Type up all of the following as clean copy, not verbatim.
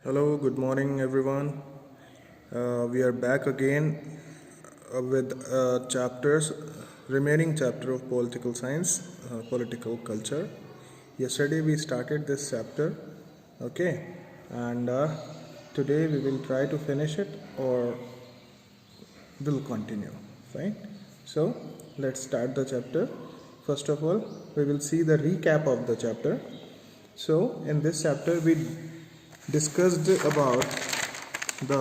Hello, good morning, everyone. We are back again with remaining chapter of political science, political culture. Yesterday we started this chapter, okay, and today we will try to finish it or will continue, fine. So let's start the chapter. First of all, we will see the recap of the chapter. So in this chapter we discussed about the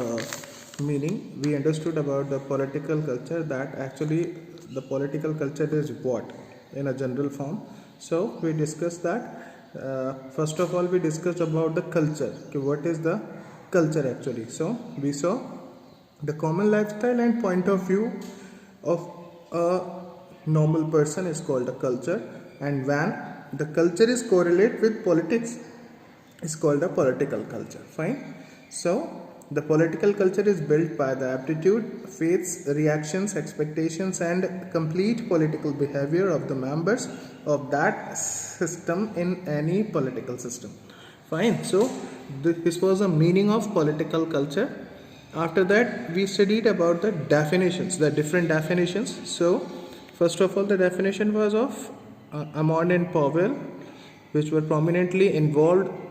meaning. We understood about the political culture, that actually the political culture is what in a general form. So we discussed that. First of all, we discussed about the culture. Okay, what is the culture actually? So we saw the common lifestyle and point of view of a normal person is called a culture, and when the culture is correlate with politics is called a political culture. Fine. So the political culture is built by the aptitude, faiths, reactions, expectations, and complete political behavior of the members of that system in any political system. Fine. So this was the meaning of political culture. After that, we studied about the definitions, the different definitions. So first of all, the definition was of Amond and Powell, which were prominently involved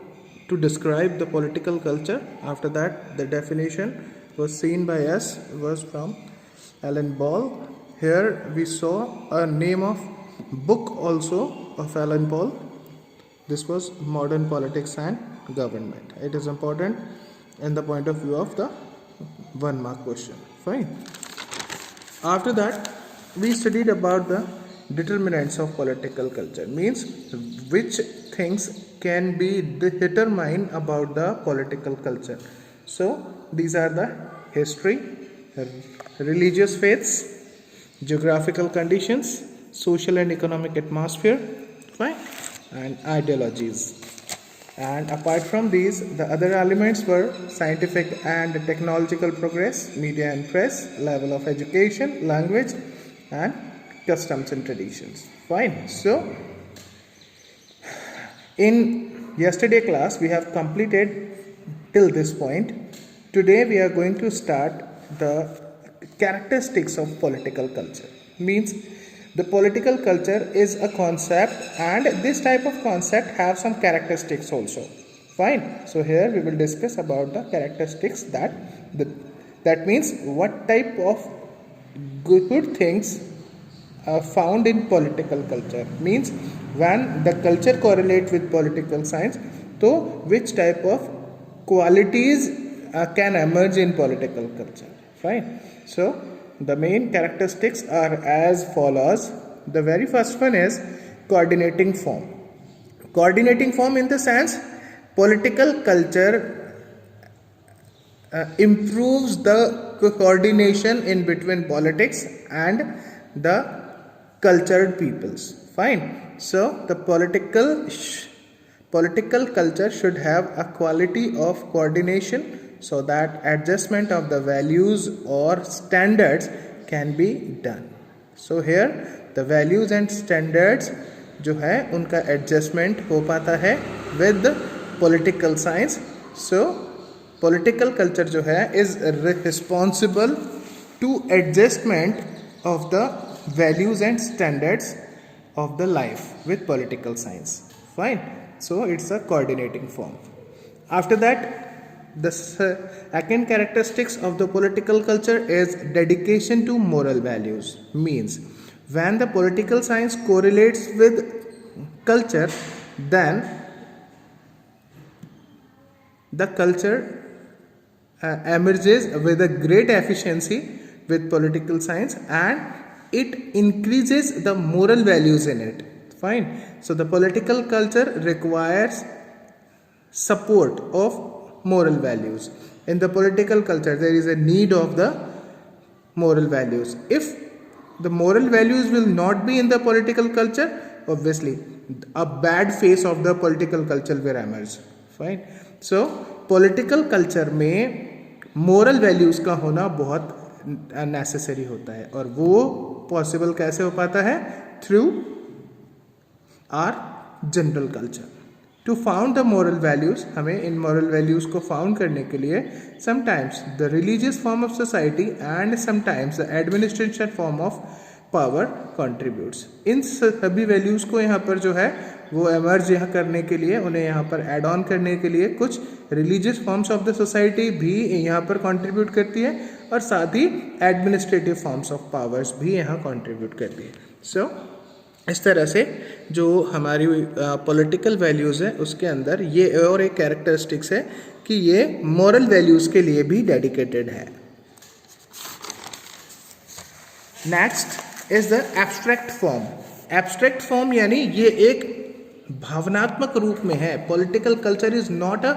to describe the political culture. After that, the definition was seen by us was from Alan Ball. Here we saw a name of book also of Alan Ball. This was Modern Politics and Government. It is important in the point of view of the 1 mark question. Fine. After that, we studied about the determinants of political culture, means which things can be determined about the political culture. So these are the history, religious faiths, geographical conditions, social and economic atmosphere, fine, and ideologies. And apart from these, the other elements were scientific and technological progress, media and press, level of education, language, and customs and traditions. Fine. So in yesterday class we have completed till this point. Today we are going to start the characteristics of political culture. Means the political culture is a concept, and this type of concept have some characteristics also. Fine. So here we will discuss about the characteristics that means what type of good things are found in political culture. Means when the culture correlates with political science, so which type of qualities can emerge in political culture. Fine. So the main characteristics are as follows. The very first one is coordinating form. Coordinating form in the sense political culture improves the coordination in between politics and the cultured peoples. Fine. So the political culture should have a quality of coordination, so that adjustment of the values or standards can be done. So here the values and standards जो है उनका adjustment हो पाता है with political science. So political culture जो है is responsible to adjustment of the values and standards of the life with political science. Fine. So it's a coordinating form. After that, the second characteristics of the political culture is dedication to moral values. Means when the political science correlates with culture, then the culture emerges with a great efficiency with political science, and it increases the moral values in it. Fine. So the political culture requires support of moral values. In the political culture there is a need of the moral values. If the moral values will not be in the political culture, obviously a bad face of the political culture will emerge. Fine. So political culture में moral values का होना बहुत necessary होता है, और वो possible कैसे हो पाता है? Through our general culture. To found the moral values, हमें इन मॉरल वैल्यूज़ को फाउंड करने के लिए sometimes the religious form of society and sometimes the administration form of power contributes. इन सभी वैल्यूज़ को यहाँ पर जो है वो एमर्ज यहाँ करने के लिए, उन्हें यहाँ पर ऐड ऑन करने के लिए कुछ religious forms of the society भी यहाँ पर कंट्रीब्यूट करती है और साथ ही एडमिनिस्ट्रेटिव फॉर्म्स ऑफ पावर्स भी यहाँ कंट्रीब्यूट करती है। सो इस तरह से जो हमारी पॉलिटिकल वैल्यूज़ है उसके अंदर ये और एक कैरेक्टरिस्टिक्स है कि ये मॉरल वैल्यूज़ के लिए भी डेडिकेटेड है। Next is the abstract form. Abstract form यानी ये एक भावनात्मक रूप में है। Political culture is not a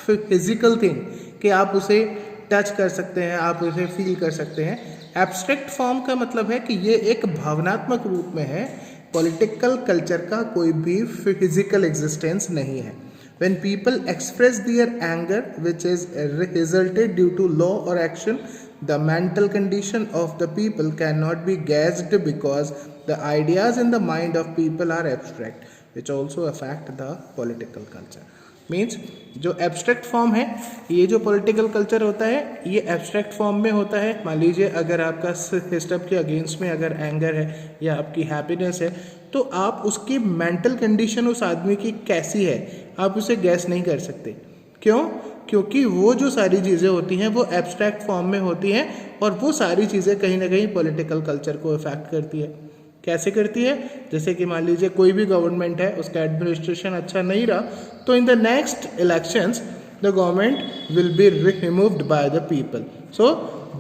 physical thing कि आप उसे टच कर सकते हैं, आप उसे फील कर सकते हैं। एब्स्ट्रैक्ट फॉर्म का मतलब है कि ये एक भावनात्मक रूप में है। पॉलिटिकल कल्चर का कोई भी फिजिकल एग्जिस्टेंस नहीं है। When people express their anger which is resulted due to law or action, the mental condition of the people cannot be gauged because the ideas in the mind of people are abstract, which also affect the political culture. Means जो abstract form है, ये जो political culture होता है ये abstract form में होता है। मान लीजिए अगर आपका सिस्टम के अगेंस्ट में अगर एंगर है या आपकी हैप्पीनेस है तो आप उसकी मेंटल कंडीशन उस आदमी की कैसी है आप उसे गैस नहीं कर सकते। क्यों? क्योंकि वो जो सारी चीज़ें होती हैं वो एब्स्ट्रैक्ट फॉर्म में होती हैं और वो सारी चीज़ें कहीं ना कहीं पॉलिटिकल कल्चर को इफेक्ट करती है। कैसे करती है? जैसे कि मान लीजिए कोई भी गवर्नमेंट है, उसका एडमिनिस्ट्रेशन अच्छा नहीं रहा तो in the next elections the government will be removed by the people. So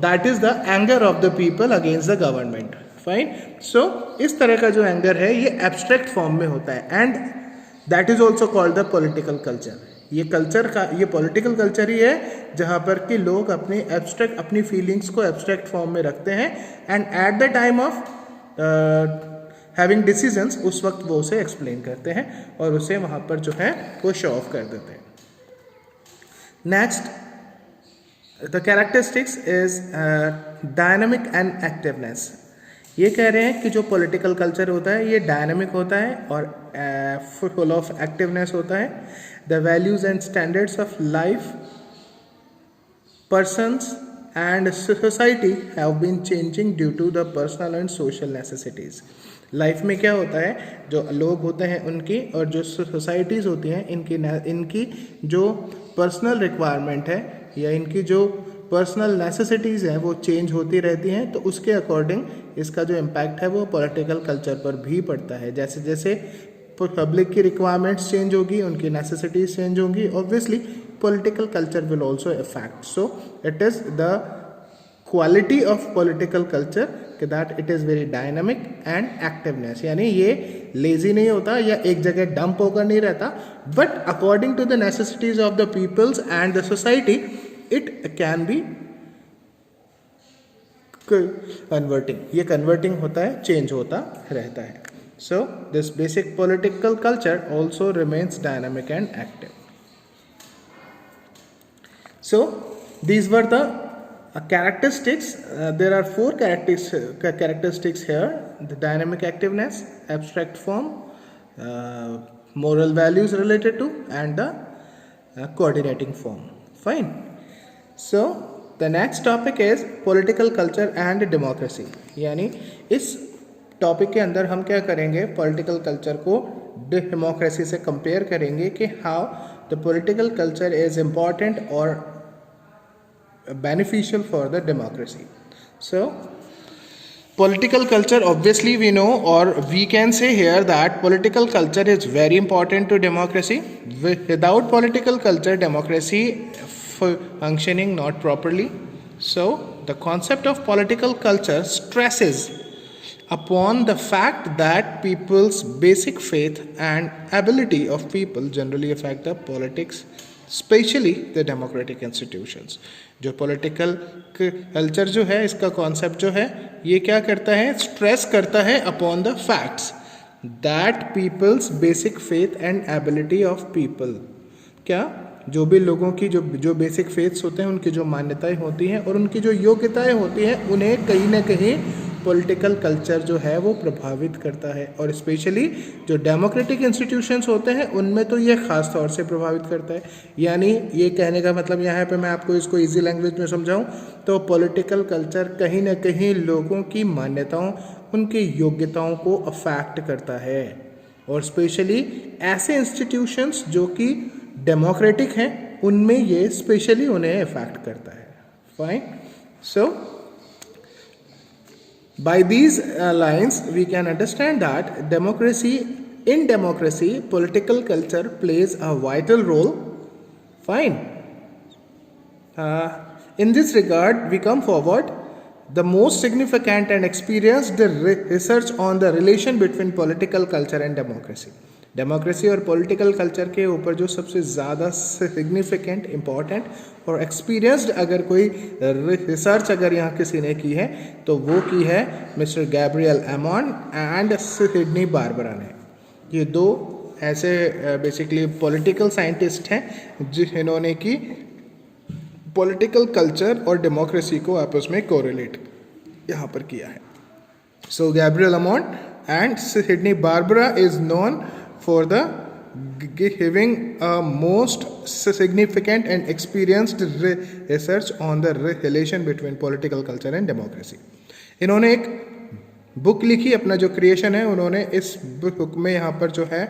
that is the anger of the people against the government. Fine. So इस तरह का जो एंगर है ये एब्स्ट्रैक्ट फॉर्म में होता है and that is also called the political culture. ये कल्चर का ये पॉलिटिकल कल्चर ही है जहाँ पर कि लोग अपनी फीलिंग्स को एब्स्ट्रैक्ट फॉर्म में रखते हैं and at the time of having decisions उस वक्त वो उसे एक्सप्लेन करते हैं और उसे वहाँ पर जो है वो शो ऑफ कर देते हैं। Next the characteristics is dynamic and activeness. ये कह रहे हैं कि जो पॉलिटिकल कल्चर होता है ये डायनामिक होता है और फुल ऑफ एक्टिवनेस होता है। The values and standards of life, persons and society have been changing due to the personal and social necessities. Life में क्या होता है, जो लोग होते हैं उनकी और जो सोसाइटीज़ होती हैं इनकी जो पर्सनल रिक्वायरमेंट है या इनकी जो पर्सनल नेसेसिटीज़ हैं वो चेंज होती रहती हैं। तो उसके अकॉर्डिंग इसका जो इम्पैक्ट है वो पॉलिटिकल कल्चर पर भी पड़ता है। जैसे जैसे पब्लिक की रिक्वायरमेंट्स चेंज होगी, उनकी नेसेसिटीज़ चेंज होंगी, obviously political culture will also affect. So it is the quality of political culture that it is very dynamic and activeness, यानी ये lazy नहीं होता या एक जगह डंप होकर नहीं रहता, but according to the necessities of the peoples and the society it can be converting. ये converting होता है, change होता रहता है. So this basic political culture also remains dynamic and active. So these were the characteristics. There are four characteristics here: the dynamic activeness, abstract form, moral values related to, and the coordinating form. Fine. So the next topic is political culture and democracy. यानी इस topic के अंदर हम क्या करेंगे, political culture को democracy से compare करेंगे कि how the political culture is important और beneficial for the democracy. So political culture, obviously we know or we can say here that political culture is very important to democracy. Without political culture, democracy functioning not properly. So the concept of political culture stresses upon the fact that people's basic faith and ability of people generally affect the politics, especially the democratic institutions. जो political culture जो है इसका concept जो है ये क्या करता है, स्ट्रेस करता है upon the facts that people's basic faith and ability of people. क्या जो भी लोगों की जो बेसिक फेथ्स होते हैं, उनकी जो मान्यताएं होती हैं और उनकी जो योग्यताएं होती हैं, उन्हें कहीं ना कहीं पॉलिटिकल कल्चर जो है वो प्रभावित करता है, और स्पेशली जो डेमोक्रेटिक इंस्टीट्यूशंस होते हैं उनमें तो ये ख़ास तौर से प्रभावित करता है। यानी ये कहने का मतलब यहाँ पे मैं आपको इसको इजी लैंग्वेज में समझाऊँ तो पॉलिटिकल कल्चर कहीं ना कहीं लोगों की मान्यताओं, उनकी योग्यताओं को अफेक्ट करता है, और स्पेशली ऐसे इंस्टीट्यूशंस जो कि डेमोक्रेटिक हैं उनमें ये स्पेशली उन्हें अफेक्ट करता है। Fine, so by these lines we can understand that in democracy political culture plays a vital role. Fine. In this regard we come forward the most significant and experienced research on the relation between political culture and democracy. Democracy और political culture के ऊपर जो सबसे ज़्यादा significant, important और experienced अगर कोई research अगर यहाँ किसी ने की है तो वो की है मिस्टर गैब्रियल एमॉन एंड सिडनी बारबरा ने। ये दो ऐसे बेसिकली पॉलिटिकल साइंटिस्ट हैं जिन्होंने की पॉलिटिकल कल्चर और डेमोक्रेसी को आपस में कोरिलेट यहाँ पर किया है। सो गैब्रियल एमॉन and Sidney Barbara is known for the giving a most significant and experienced research on the relation between political culture and democracy. इन्होंने एक बुक लिखी, अपना जो क्रिएशन है उन्होंने इस बुक में यहाँ पर जो है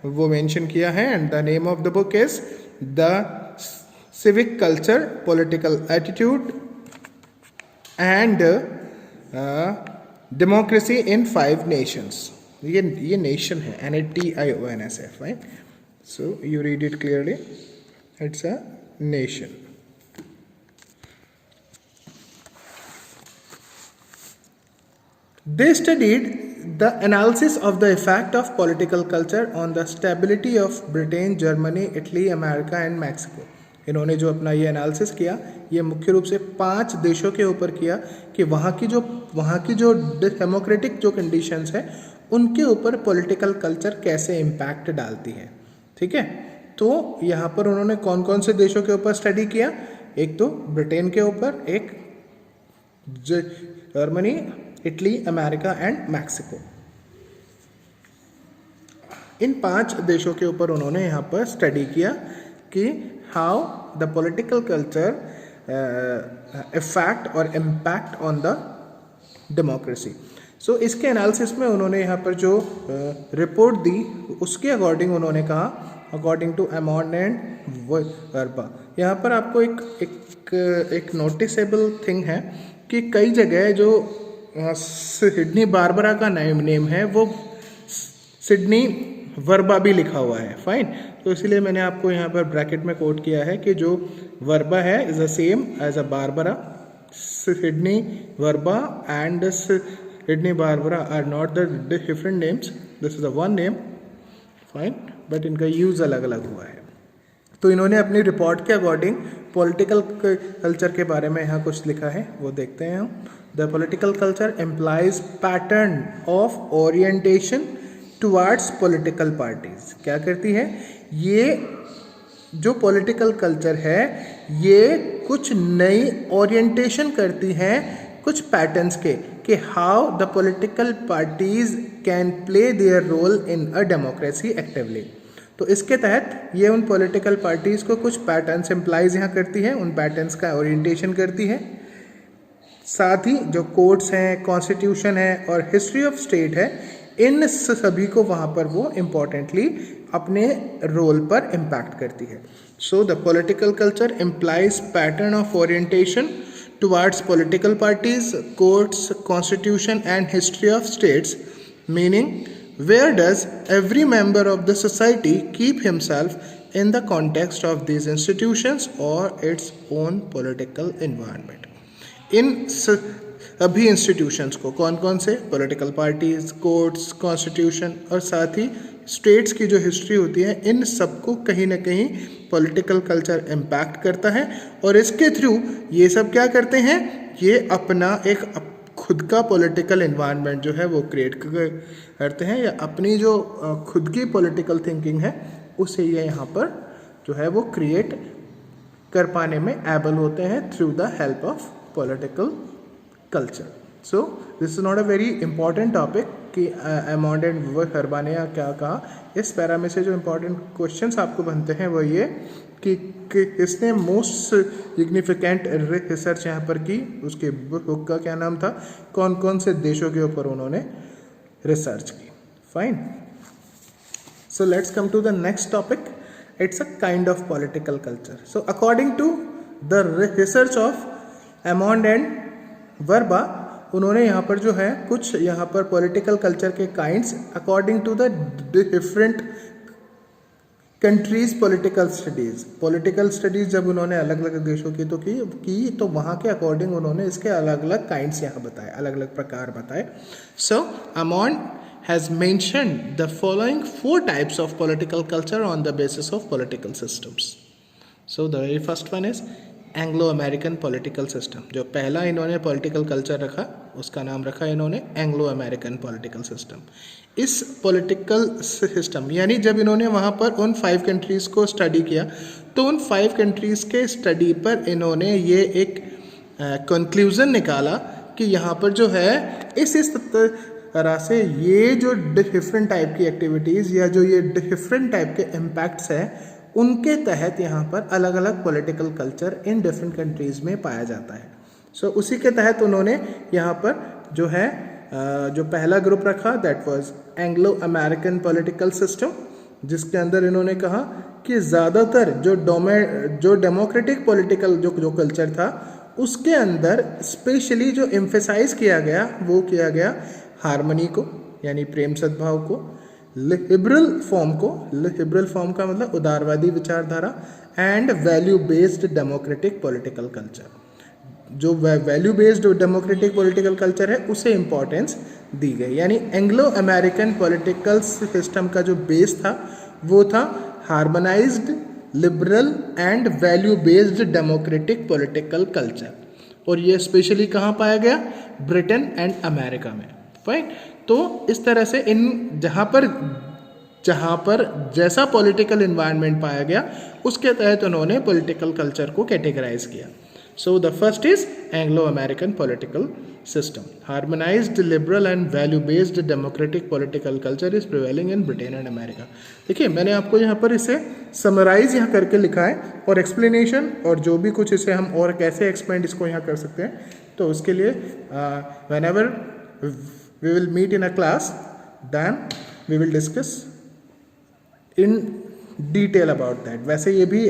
वो मेंशन किया है, and the name of the book is the civic culture, political attitude and democracy in 5 Nations. ये नेशन है, NATIONS, right? So you read it clearly, it's a nation. They studied the analysis of the effect of political culture on the stability of Britain, Germany, Italy, America and Mexico. इन्होंने जो अपना ये analysis किया ये मुख्य रूप से 5 देशों के ऊपर किया कि वहाँ की जो डेमोक्रेटिक जो कंडीशंस है उनके ऊपर पॉलिटिकल कल्चर कैसे इम्पैक्ट डालती है। ठीक है, तो यहाँ पर उन्होंने कौन कौन से देशों के ऊपर स्टडी किया, एक तो ब्रिटेन के ऊपर, एक Germany, Italy, America and Mexico. इन 5 देशों के ऊपर उन्होंने यहाँ पर स्टडी किया कि how the political culture effect और इम्पैक्ट ऑन द डेमोक्रेसी। सो इसके एनालिसिस में उन्होंने यहाँ पर जो रिपोर्ट दी उसके अकॉर्डिंग उन्होंने कहा, अकॉर्डिंग टू एमॉन एंड वर्बा, यहाँ पर आपको एक नोटिसेबल थिंग है कि कई जगह जो सिडनी बारबरा का नेम है वो सिडनी वर्बा भी लिखा हुआ है। फाइन, तो इसीलिए मैंने आपको यहाँ पर ब्रैकेट में कोट किया है कि जो वर्बा है is the same as a Barbara, Sidney Verba and Sydney Barbara are not the different names, this is the one name, fine, but इनका यूज़ अलग अलग हुआ है। तो इन्होंने अपनी रिपोर्ट के अकॉर्डिंग पॉलिटिकल कल्चर के बारे में यहाँ कुछ लिखा है, वो देखते हैं हम। The political culture employs pattern of orientation towards political parties. क्या करती है ये जो पॉलिटिकल कल्चर है, ये कुछ नई ओरिएंटेशन करती है कुछ पैटर्न्स के, कि how the political parties can play their role in a democracy actively. तो इसके तहत ये उन पॉलिटिकल पार्टीज को कुछ पैटर्न्स एम्प्लाइज यहाँ करती है, उन पैटर्न्स का ओरिएंटेशन करती है। साथ ही जो कोड्स हैं, कॉन्स्टिट्यूशन है और हिस्ट्री ऑफ स्टेट है, इन सभी को वहाँ पर वो इम्पॉर्टेंटली अपने रोल पर इम्पैक्ट करती है। So the political culture implies pattern of orientation towards political parties, courts, constitution and history of states, meaning where does every member of the society keep himself in the context of these institutions or its own political environment. इन सभी institutions को कौन कौन से, political parties, courts, constitution और साथ ही states की जो history होती है, इन सबको कहीं ना कहीं पॉलिटिकल कल्चर इम्पैक्ट करता है, और इसके थ्रू ये सब क्या करते हैं, ये अपना एक खुद का पॉलिटिकल एनवायरनमेंट जो है वो क्रिएट करते हैं, या अपनी जो खुद की पॉलिटिकल थिंकिंग है उसे ये यहाँ पर जो है वो क्रिएट कर पाने में एबल होते हैं through the help of political culture. So this is not a very important topic कि एमॉन्ड एंड वर्बा ने क्या कहा. इस पैरा में से जो इंपॉर्टेंट क्वेश्चंस आपको बनते हैं वो ये कि इसने मोस्ट सिग्निफिकेंट रिसर्च यहाँ पर की, उसके बुक का क्या नाम था, कौन कौन से देशों के ऊपर उन्होंने रिसर्च की. Fine. So let's come to the next topic. It's a kind of political culture. So according to the research of Almond and Verba, उन्होंने यहाँ पर जो है कुछ यहाँ पर पॉलिटिकल कल्चर के kinds according to the different countries political studies जब उन्होंने अलग अलग देशों की तो वहाँ के अकॉर्डिंग उन्होंने इसके अलग अलग काइंड्स यहाँ बताए, अलग अलग प्रकार बताए. सो एमॉन्ड has mentioned the following 4 types of political culture on the basis of political systems. So the very first one is Anglo-American political system. जो पहला इन्होंने पॉलिटिकल कल्चर रखा उसका नाम रखा इन्होंने एंग्लो-अमेरिकन पॉलिटिकल सिस्टम. इस पॉलिटिकल सिस्टम यानी जब इन्होंने वहाँ पर उन 5 कंट्रीज़ को स्टडी किया तो उन 5 कंट्रीज़ के स्टडी पर इन्होंने ये एक कंक्लूज़न निकाला कि यहाँ पर जो है इस तरह से ये जो डिफरेंट टाइप की एक्टिविटीज़ या जो ये डिफरेंट टाइप के इम्पैक्ट्स हैं उनके तहत यहाँ पर अलग अलग political culture in different countries में पाया जाता है. सो उसी के तहत उन्होंने यहाँ पर जो है जो पहला ग्रुप रखा that was Anglo American political system, जिसके अंदर इन्होंने कहा कि ज़्यादातर जो डेमोक्रेटिक पॉलिटिकल जो कल्चर था उसके अंदर स्पेशली जो एम्फेसाइज किया गया वो किया गया हार्मनी को यानी प्रेम सद्भाव को, लिबरल फॉर्म का मतलब उदारवादी विचारधारा, and value based democratic political culture. जो value based democratic political culture है उसे इम्पोर्टेंस दी गई. यानी एंग्लो अमेरिकन पॉलिटिकल सिस्टम का जो बेस था वो था harmonised liberal and value based democratic political culture. और ये स्पेशली कहाँ पाया गया? ब्रिटेन एंड अमेरिका में. फाइन. तो इस तरह से इन जहाँ पर जैसा पॉलिटिकल इन्वायरमेंट पाया गया उसके तहत उन्होंने पॉलिटिकल कल्चर को कैटेगराइज किया. So the first is Anglo American political system. Harmonised liberal and value based democratic political culture is prevailing in Britain and America. देखिए मैंने आपको यहाँ पर इसे समराइज यहाँ करके लिखा है और एक्सप्लेनेशन और जो भी कुछ इसे हम और कैसे एक्सपेंड इसको यहाँ कर सकते हैं तो उसके लिए whenever we will meet in a class then we will discuss in detail about that. वैसे ये भी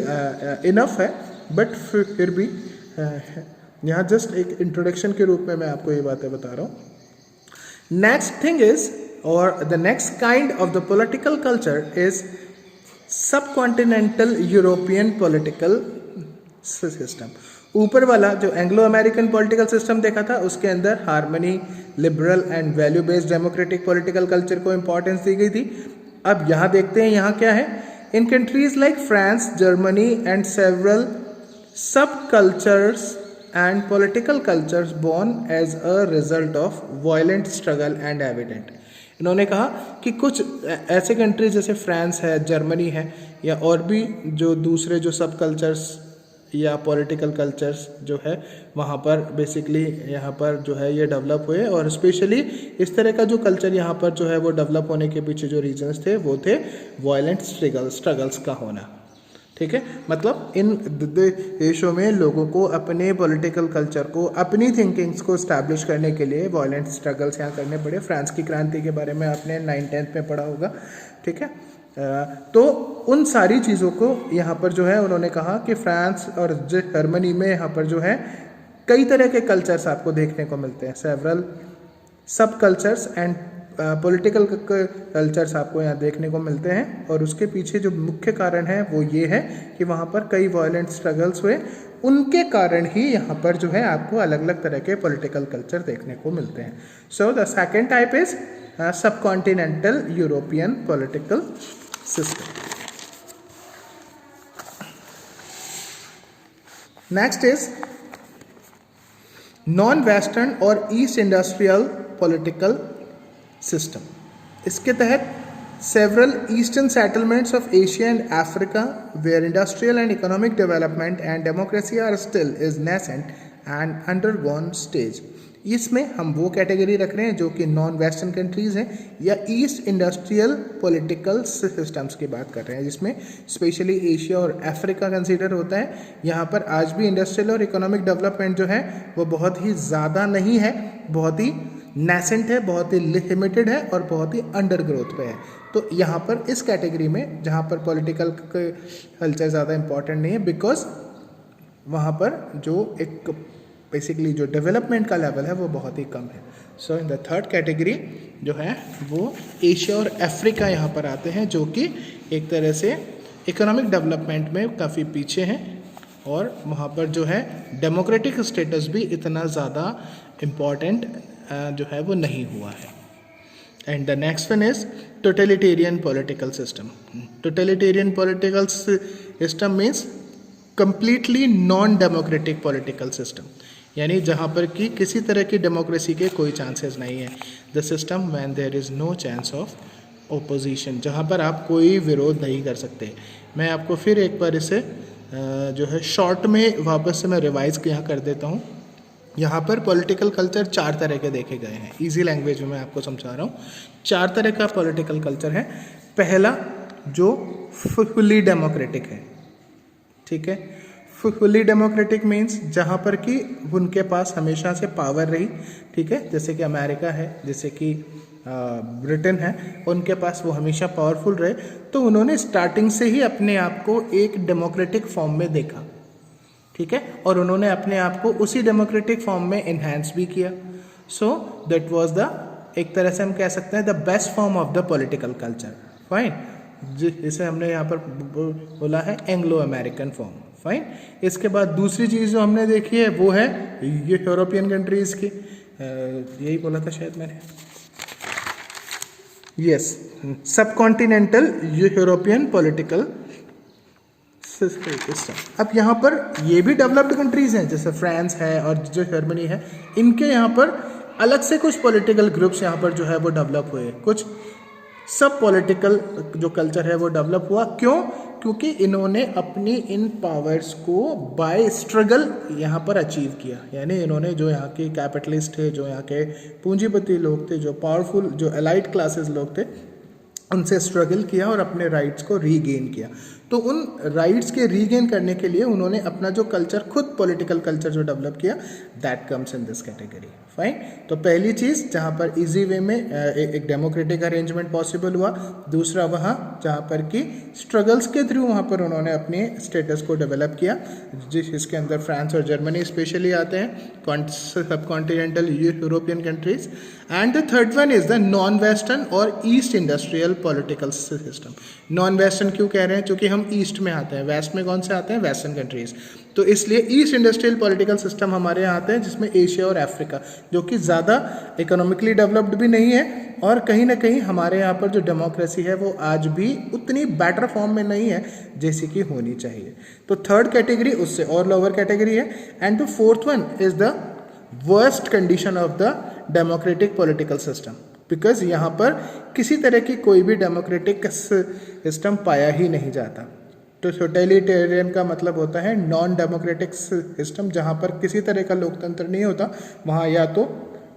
enough है बट फिर भी यहाँ जस्ट एक इंट्रोडक्शन के रूप में मैं आपको ये बातें बता रहा हूँ. नेक्स्ट थिंग इज और the next kind of the political culture is subcontinental European political system. ऊपर वाला जो एंग्लो अमेरिकन पॉलिटिकल सिस्टम देखा था उसके अंदर harmony, liberal and value based democratic political culture को इंपॉर्टेंस दी गई थी. अब यहाँ देखते हैं यहाँ क्या है. In countries like France, Germany and several sub cultures and political cultures born as a result of violent struggle and evident. इन्होंने कहा कि कुछ ऐसे कंट्रीज जैसे फ्रांस है, जर्मनी है या और भी जो दूसरे जो सब कल्चर्स या पॉलिटिकल कल्चर्स जो है वहाँ पर बेसिकली यहाँ पर जो है ये डेवलप हुए. और स्पेशली इस तरह का जो कल्चर यहाँ पर जो है वो डेवलप होने के पीछे जो रीजंस थे वो थे वायलेंट स्ट्रगल्स का होना. ठीक है. मतलब इन देशों में लोगों को अपने पॉलिटिकल कल्चर को, अपनी थिंकिंग्स को इस्टेब्लिश करने के लिए वायलेंट स्ट्रगल्स यहाँ करने पड़े. फ्रांस की क्रांति के बारे में आपने 9th-10th में पढ़ा होगा. ठीक है. तो उन सारी चीज़ों को यहाँ पर जो है उन्होंने कहा कि फ्रांस और जर्मनी में यहाँ पर जो है कई तरह के कल्चर्स आपको देखने को मिलते हैं. Several sub cultures and political cultures आपको यहाँ देखने को मिलते हैं. और उसके पीछे जो मुख्य कारण है वो ये है कि वहाँ पर कई वायलेंट स्ट्रगल्स हुए. उनके कारण ही यहाँ पर जो है आपको अलग अलग तरह के पॉलिटिकल कल्चर देखने को मिलते हैं. So the second type is subcontinental European political system. Next is non-western और east industrial political system. इसके तहत several eastern settlements of Asia and Africa where industrial and economic development and democracy are still is nascent and undergone stage. इसमें हम वो category रख रहे हैं जो कि नॉन वेस्टर्न कंट्रीज़ हैं या ईस्ट इंडस्ट्रियल पॉलिटिकल सिस्टम्स की बात कर रहे हैं, जिसमें स्पेशली एशिया और अफ्रीका कंसीडर होता है। यहाँ पर आज भी इंडस्ट्रियल और इकोनॉमिक डेवलपमेंट जो है वो बहुत ही ज़्यादा नहीं है, बहुत ही नेसेंट है, बहुत ही लिमिटेड है और बहुत ही अंडर ग्रोथ पे है। तो यहाँ पर इस कैटेगरी में जहाँ पर पॉलिटिकल कल्चर ज़्यादा इंपॉर्टेंट नहीं है, बिकॉज वहाँ पर जो एक बेसिकली जो डेवलपमेंट का लेवल है वो बहुत ही कम है। सो इन द थर्ड कैटेगरी जो है वो एशिया और अफ्रीका यहाँ पर आते हैं, जो कि एक तरह से इकोनॉमिक डेवलपमेंट में काफ़ी पीछे हैं और वहाँ पर जो है डेमोक्रेटिक स्टेटस भी इतना ज़्यादा इम्पॉर्टेंट जो है वो नहीं हुआ है। And the next one is totalitarian political system. Totalitarian political system means completely non democratic political system, यानी जहाँ पर कि किसी तरह की डेमोक्रेसी के कोई चांसेस नहीं है। The system when there is no chance of opposition, जहाँ पर आप कोई विरोध नहीं कर सकते। मैं आपको फिर एक बार इसे जो है शॉर्ट में वापस से मैं रिवाइज यहाँ कर देता हूँ। यहाँ पर पॉलिटिकल कल्चर 4 तरह के देखे गए हैं। इजी लैंग्वेज में मैं आपको समझा रहा हूँ। 4 तरह का पॉलिटिकल कल्चर है। पहला जो फुली डेमोक्रेटिक है, ठीक है। फुली डेमोक्रेटिक मीन्स जहाँ पर कि उनके पास हमेशा से पावर रही, ठीक है, जैसे कि अमेरिका है, जैसे कि ब्रिटेन है, उनके पास वो हमेशा पावरफुल रहे, तो उन्होंने स्टार्टिंग से ही अपने आप को एक डेमोक्रेटिक फॉर्म में देखा, ठीक है, और उन्होंने अपने आप को उसी डेमोक्रेटिक फॉर्म में इन्हांस भी किया। सो दैट वाज द, एक तरह से हम कह सकते हैं, the best form of the political culture, fine, जिसे हमने यहाँ पर बोला है एंग्लो अमेरिकन फॉर्म, फाइन। इसके बाद दूसरी चीज़ जो हमने देखी है वो है ये यूरोपियन कंट्रीज़ की, यही बोला था शायद मैंने, यस, सब कॉन्टिनेंटल यूरोपियन पॉलिटिकल सिस्टम। अब यहाँ पर ये भी डेवलप्ड कंट्रीज़ हैं, जैसे फ्रांस है और जो जर्मनी है, इनके यहाँ पर अलग से कुछ पॉलिटिकल ग्रुप्स यहाँ पर जो है वो डेवलप हुए, कुछ सब पॉलिटिकल जो कल्चर है वो डेवलप हुआ। क्यों? क्योंकि इन्होंने अपनी इन पावर्स को बाय स्ट्रगल यहाँ पर अचीव किया, यानी इन्होंने जो यहाँ के कैपिटलिस्ट थे, जो यहाँ के पूंजीपति लोग थे, जो पावरफुल, जो एलाइट क्लासेस लोग थे, उनसे स्ट्रगल किया और अपने राइट्स को रीगेन किया। तो उन राइट्स के रीगेन करने के लिए उन्होंने अपना जो कल्चर, खुद पॉलिटिकल कल्चर जो डेवलप किया, that comes in this category, fine. तो पहली चीज़ जहाँ पर इजी वे में एक डेमोक्रेटिक अरेंजमेंट पॉसिबल हुआ, दूसरा वहाँ जहाँ पर कि स्ट्रगल्स के थ्रू वहाँ पर उन्होंने अपने स्टेटस को डेवलप किया, जिसके अंदर फ्रांस और जर्मनी स्पेशली आते हैं, sub continental European countries. And the third one is the non western और east industrial political system. Non western क्यों कह रहे हैं? क्योंकि हम ईस्ट में आते हैं, वेस्ट में कौन से आते हैं? Western countries. तो इसलिए ईस्ट इंडस्ट्रियल पॉलिटिकल सिस्टम हमारे यहाँ आते हैं, जिसमें एशिया और अफ्रीका, जो कि ज़्यादा इकोनॉमिकली डेवलप्ड भी नहीं है, और कहीं ना कहीं हमारे यहाँ पर जो डेमोक्रेसी है वो आज भी उतनी बेटर फॉर्म में नहीं है जैसी कि होनी चाहिए। तो थर्ड कैटेगरी उससे और लोअर कैटेगरी है। And the fourth one is the worst condition of the democratic political system, because यहाँ पर किसी तरह की कोई भी डेमोक्रेटिक सिस्टम पाया ही नहीं जाता। तो टोटलिटेरियन का मतलब होता है नॉन डेमोक्रेटिक सिस्टम, जहाँ पर किसी तरह का लोकतंत्र नहीं होता। वहाँ या तो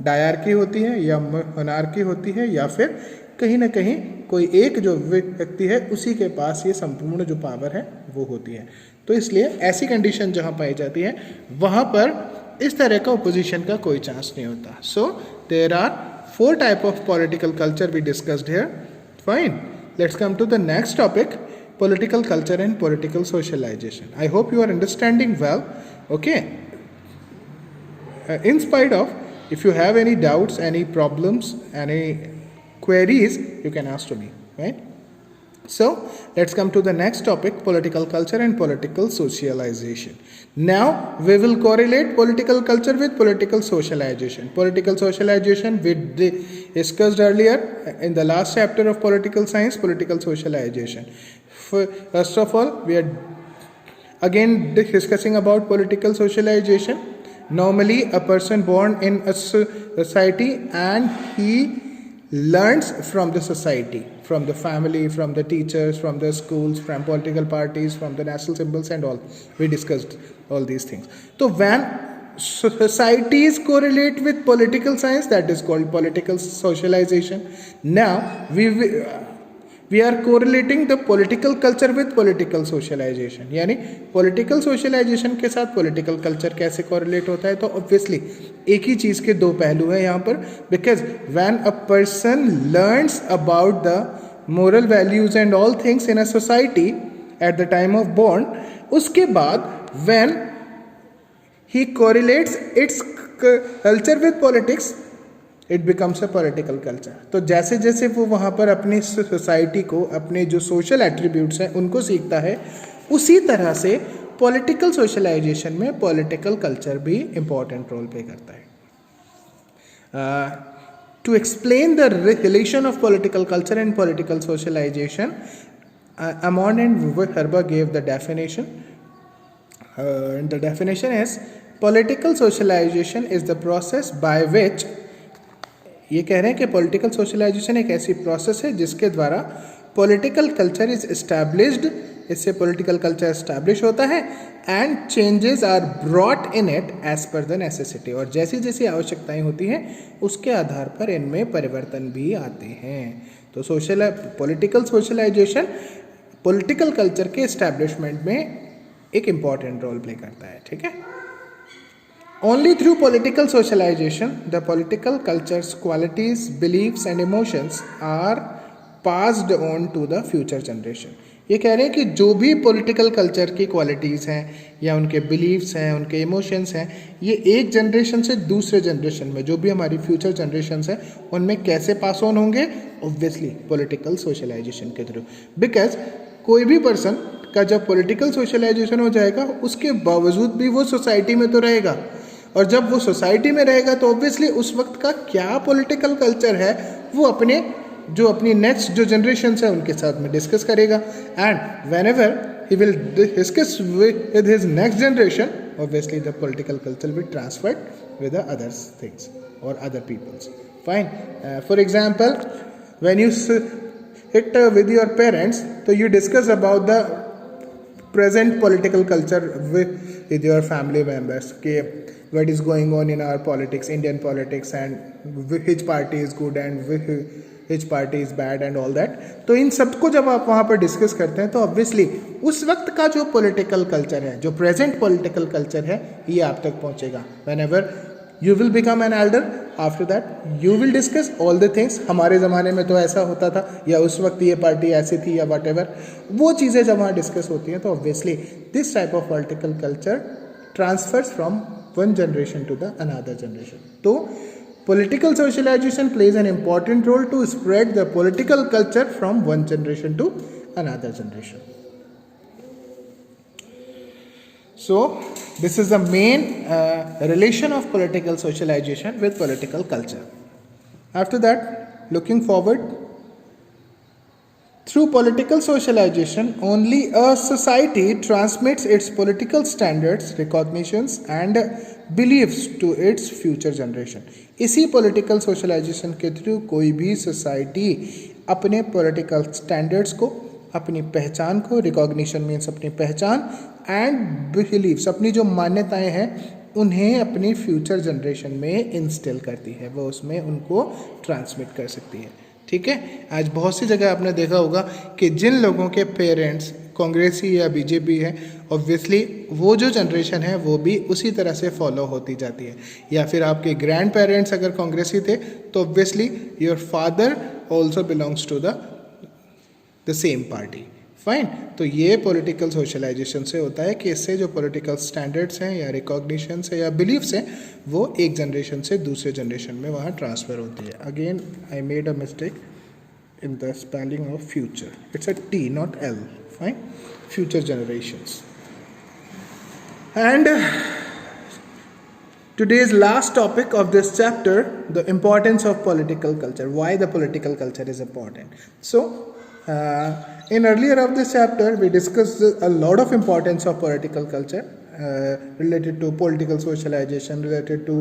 डायरकी होती है, या मोनार्की होती है, या फिर कहीं ना कहीं कोई एक जो व्यक्ति है उसी के पास ये संपूर्ण जो पावर है वो होती है। तो इसलिए ऐसी कंडीशन जहाँ पाई जाती है वहाँ पर इस तरह का ओपोजिशन का कोई चांस नहीं होता। So there are 4 type of political culture we discussed here, fine. Let's come to the next topic, political culture and political socialization. I hope you are understanding well, okay? In spite of, if you have any doubts, any problems, any queries, you can ask to me, right? So let's come to the next topic, political culture and political socialization. Now we will correlate political culture with political socialization. Political socialization we discussed earlier in the last chapter of political science, political socialization. First of all, we are again discussing about political socialization. Normally a person born in a society and he learns from the society, from the family, from the teachers, from the schools, from political parties, from the national symbols and all. We discussed all these things. So when societies correlate with political science, that is called political socialization. Now we are correlating the political culture with political socialization. यानी political socialization के साथ political culture कैसे correlate होता है? तो obviously एक ही चीज़ के दो पहलू हैं यहाँ पर, because when a person learns about the moral values and all things in a society at the time of born, उसके बाद when he correlates its culture with politics, it becomes a political culture. तो जैसे जैसे वो वहाँ पर अपनी society को, अपने जो सोशल एट्रीब्यूट्स हैं उनको सीखता है, उसी तरह से पॉलिटिकल सोशलाइजेशन में पॉलिटिकल कल्चर भी इम्पॉर्टेंट रोल प्ले करता है. To explain the relation of political culture and political socialization, Amon and Herber gave the definition. And the definition is, political socialization is the process by which, ये कह रहे हैं कि political socialisation एक ऐसी process है जिसके द्वारा पॉलिटिकल कल्चर इज एस्टैब्लिश्ड, इससे पॉलिटिकल कल्चर एस्टैब्लिश होता है, and changes are brought in it as per the necessity, और जैसी जैसी आवश्यकताएं होती हैं उसके आधार पर इनमें परिवर्तन भी आते हैं. तो पॉलिटिकल सोशलाइजेशन पॉलिटिकल कल्चर के एस्टैब्लिशमेंट में एक इम्पॉर्टेंट रोल प्ले करता है. ठीक है. Only through political socialization, the political culture's qualities, beliefs and emotions are passed on to the future generation. ये कह रहे हैं कि जो भी पॉलिटिकल कल्चर की क्वालिटीज़ हैं या उनके बिलीव्स हैं, उनके इमोशंस हैं, ये एक जनरेशन से दूसरे जनरेशन में, जो भी हमारी फ्यूचर जनरेशन्स हैं, उनमें कैसे पास ऑन होंगे? ऑब्वियसली पॉलिटिकल सोशलाइजेशन के थ्रू. बिकॉज कोई भी पर्सन का जब पॉलिटिकल सोशलाइजेशन हो जाएगा, उसके बावजूद भी वो सोसाइटी में तो रहेगा, और जब वो सोसाइटी में रहेगा तो ऑब्वियसली उस वक्त का क्या पॉलिटिकल कल्चर है वो अपनी नेक्स्ट जो जनरेशन है उनके साथ में डिस्कस करेगा. And whenever he will discuss with his next generation, obviously the political culture will transferred with the other things और other peoples. Fine. For example, when you sit with your parents, so you discuss about the present political culture with your family members. Okay, what is going on in our politics, Indian politics, and which party is good and which party is bad and all that. तो इन सबको जब आप वहाँ पर discuss करते हैं तो obviously उस वक्त का जो पॉलिटिकल कल्चर है, जो प्रेजेंट पॉलिटिकल कल्चर है, ये आप तक पहुँचेगा. whenever you will become an elder, after that you will discuss all the things. हमारे ज़माने में तो ऐसा होता था, या उस वक्त ये पार्टी ऐसी थी, या whatever, वो चीज़ें जब वहाँ डिस्कस होती हैं तो obviously this type of political culture transfers from one generation to the another generation. So political socialization plays an important role to spread the political culture from one generation to another generation. So this is the main relation of political socialization with political culture. After that, looking forward, through political socialization, only a society transmits its political standards, recognitions and beliefs to its future generation. इसी political socialization के through कोई भी society अपने political standards को, अपनी पहचान को, recognition means अपनी पहचान, and beliefs अपनी जो मान्यताएं हैं उन्हें अपनी फ्यूचर जनरेशन में इंस्टिल करती है, वो उसमें उनको ट्रांसमिट कर सकती है. ठीक है. आज बहुत सी जगह आपने देखा होगा कि जिन लोगों के पेरेंट्स कांग्रेसी या बीजेपी है, ऑब्वियसली वो जो जनरेशन है वो भी उसी तरह से फॉलो होती जाती है. या फिर आपके ग्रैंड पेरेंट्स अगर कांग्रेसी थे तो obviously your father also belongs to the same party. Fine. तो ये पॉलिटिकल सोशलाइजेशन से होता है कि इससे जो पॉलिटिकल स्टैंडर्ड्स हैं या रिकॉग्निशंस है या बिलीफ्स हैं वो एक जनरेशन से दूसरे जनरेशन में वहाँ ट्रांसफ़र होती है. Again I made a mistake in the spelling of future. It's a T naught L. Fine. Future generations. And today's last topic of this chapter, the importance of political culture. Why the political culture is important. So in earlier of this chapter we discussed a lot of importance of political culture related to political socialization, related to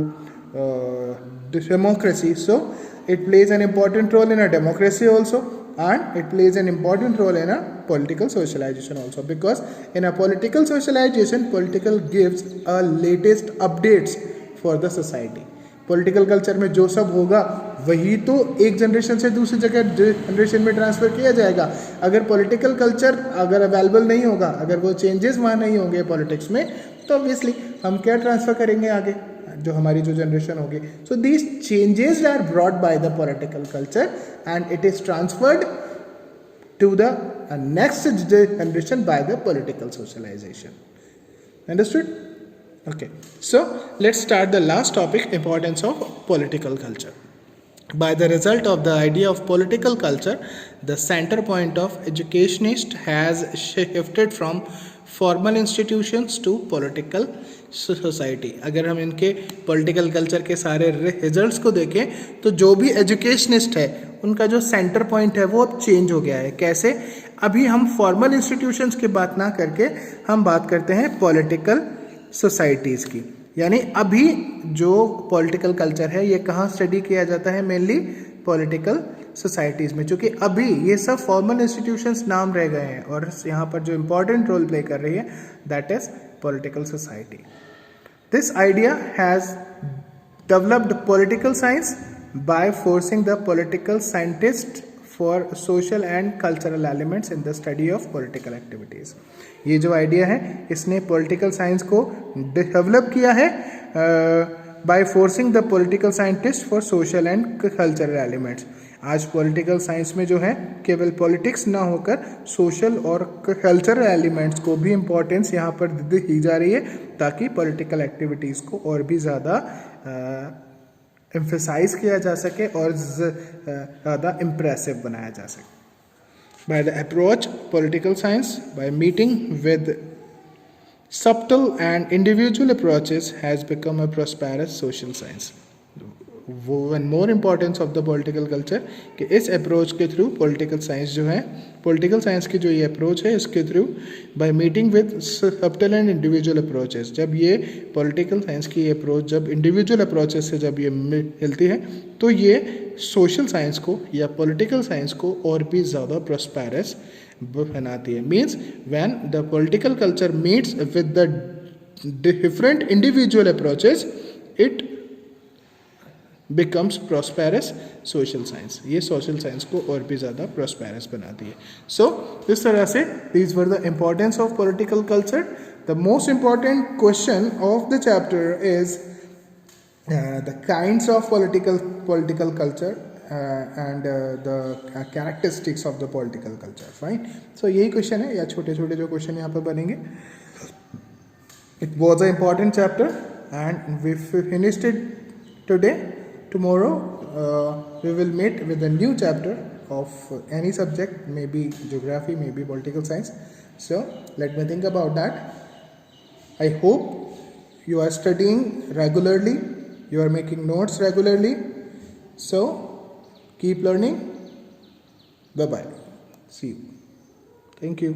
democracy. So it plays an important role in a democracy also, and it plays an important role in a political socialization also, because in a political socialization political gives a latest updates for the society. Political culture में जो सब होगा वही तो एक generation से दूसरी जगह जनरेशन में ट्रांसफ़र किया जाएगा. अगर पॉलिटिकल कल्चर अगर अवेलेबल नहीं होगा, अगर वो चेंजेस वहाँ नहीं होंगे पॉलिटिक्स में, तो ऑब्वियसली हम क्या ट्रांसफ़र करेंगे आगे जो हमारी जो जनरेशन होगी. So these changes are brought by the political culture and it is transferred to the next generation by the political socialization. Understood? Okay. So let's start the last topic, importance of political culture. By the result of the idea of political culture, the center point of educationist has shifted from formal institutions to political society. अगर हम इनके political culture के सारे results को देखें तो जो भी एजुकेशनिस्ट है उनका जो सेंटर पॉइंट है वो अब चेंज हो गया है. कैसे? अभी हम फॉर्मल इंस्टीट्यूशंस की बात ना करके हम बात करते हैं पॉलिटिकल सोसाइटीज़ की. यानी अभी जो पॉलिटिकल कल्चर है ये कहाँ स्टडी किया जाता है? मेनली पॉलिटिकल सोसाइटीज़ में, क्योंकि अभी ये सब फॉर्मल इंस्टीट्यूशंस नाम रह गए हैं और यहाँ पर जो इम्पोर्टेंट रोल प्ले कर रही है that is political society. This idea has developed political science by forcing the political scientists for social and cultural elements in the study of political activities. ये जो आइडिया है इसने पॉलिटिकल साइंस को develop किया है by forcing the political scientists for social and cultural elements. आज political science में जो है केवल पॉलिटिक्स ना होकर सोशल और कल्चरल एलिमेंट्स को भी इम्पोर्टेंस यहाँ पर दी जा रही है ताकि पॉलिटिकल एक्टिविटीज़ को और भी ज़्यादा एम्फेसाइज किया जा सके और ज़्यादा इम्प्रेसिव बनाया जा सके. By the approach political science by meeting with subtle and individual approaches has become a prosperous social science. One more importance of the political culture कि इस अप्रोच के थ्रू पॉलिटिकल साइंस जो है, पॉलिटिकल साइंस की जो ये approach है इसके through by meeting with subtle and individual approaches, जब ये पॉलिटिकल साइंस की अप्रोच जब इंडिविजुअल अप्रोचेस से जब ये मिलती है तो ये सोशल साइंस को या पॉलिटिकल साइंस को और भी ज़्यादा प्रॉस्पेरस बनाती है. Means when the political culture meets with the different individual approaches it becomes prosperous social science. ये सोशल साइंस को और भी ज़्यादा प्रॉस्पेरस बनाती है. सो इस तरह से these were the importance of political culture. The most important question of the chapter is the kinds of political culture and the characteristics of the political culture. Fine. So यही क्वेश्चन है या छोटे छोटे जो क्वेश्चन यहाँ पर बनेंगे. It was a important chapter and we finished it today. Tomorrow we will meet with a new chapter of any subject, maybe geography, maybe political science. So let me think about that. I hope you are studying regularly, you are making notes regularly. So keep learning. Bye bye. See you. Thank you.